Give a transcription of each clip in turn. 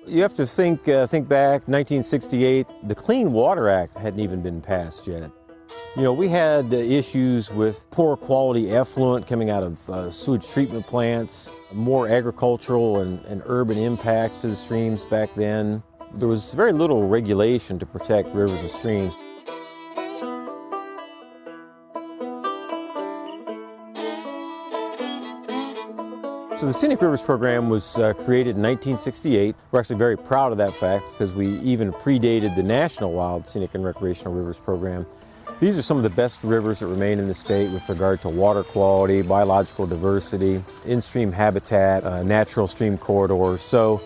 You have to think back, 1968, the Clean Water Act hadn't even been passed yet. You know, we had issues with poor quality effluent coming out of sewage treatment plants, more agricultural and urban impacts to the streams back then. There was very little regulation to protect rivers and streams. So the Scenic Rivers program was created in 1968. We're actually very proud of that fact because we even predated the National Wild Scenic and Recreational Rivers program. These are some of the best rivers that remain in the state with regard to water quality, biological diversity, in-stream habitat, natural stream corridors. So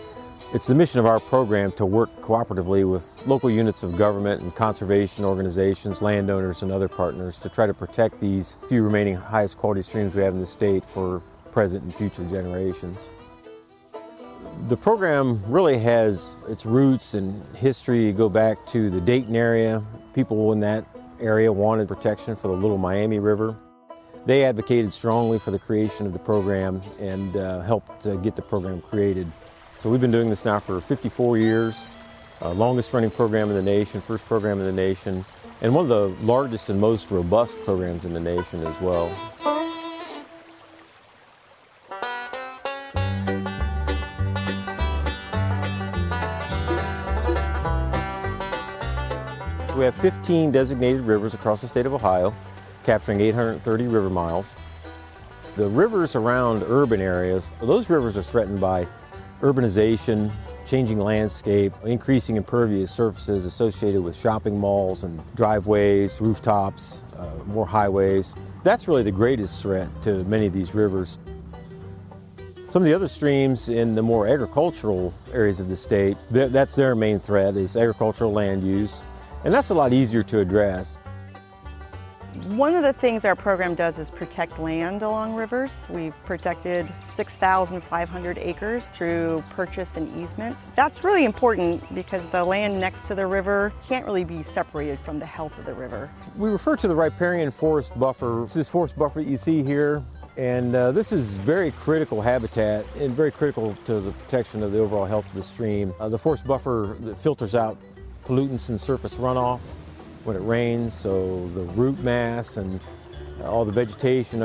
it's the mission of our program to work cooperatively with local units of government and conservation organizations, landowners, and other partners to try to protect these few remaining highest quality streams we have in the state for present and future generations. The program really has its roots and history go back to the Dayton area. People in that area wanted protection for the Little Miami River. They advocated strongly for the creation of the program and helped get the program created. So we've been doing this now for 54 years, longest running program in the nation, first program in the nation, and one of the largest and most robust programs in the nation as well. We have 15 designated rivers across the state of Ohio, capturing 830 river miles. The rivers around urban areas, those rivers are threatened by urbanization, changing landscape, increasing impervious surfaces associated with shopping malls and driveways, rooftops, more highways. That's really the greatest threat to many of these rivers. Some of the other streams in the more agricultural areas of the state, that's their main threat, is agricultural land use. And that's a lot easier to address. One of the things our program does is protect land along rivers. We've protected 6,500 acres through purchase and easements. That's really important because the land next to the river can't really be separated from the health of the river. We refer to the riparian forest buffer. It's this forest buffer that you see here. And this is very critical habitat and very critical to the protection of the overall health of the stream. The forest buffer that filters out pollutants and surface runoff when it rains, so the root mass and all the vegetation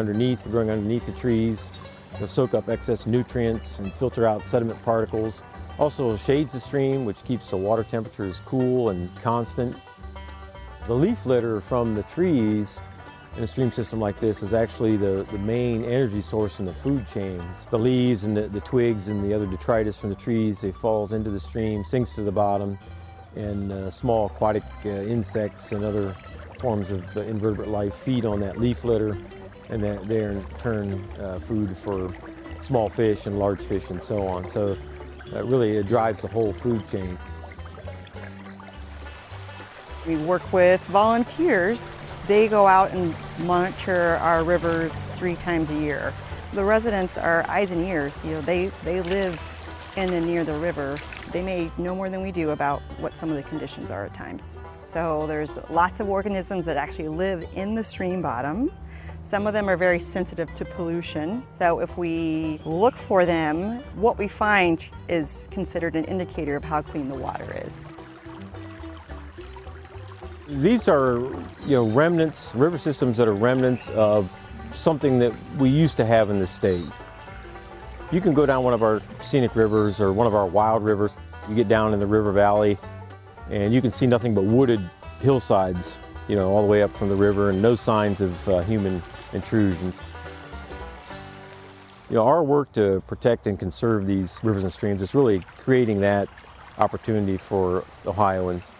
growing underneath the trees will soak up excess nutrients and filter out sediment particles. Also shades the stream, which keeps the water temperatures cool and constant. The leaf litter from the trees in a stream system like this is actually the main energy source in the food chains. The leaves and the twigs and the other detritus from the trees, it falls into the stream, sinks to the bottom, and small aquatic insects and other forms of invertebrate life feed on that leaf litter, and they're in turn food for small fish and large fish and so on. So really it drives the whole food chain. We work with volunteers. They go out and monitor our rivers 3 times a year. The residents are eyes and ears. You know, they live in and near the river. They may know more than we do about what some of the conditions are at times. So there's lots of organisms that actually live in the stream bottom. Some of them are very sensitive to pollution. So if we look for them, what we find is considered an indicator of how clean the water is. These are, remnants, river systems that are remnants of something that we used to have in the state. You can go down one of our scenic rivers or one of our wild rivers. You get down in the river valley and you can see nothing but wooded hillsides, all the way up from the river, and no signs of human intrusion. Our work to protect and conserve these rivers and streams is really creating that opportunity for Ohioans.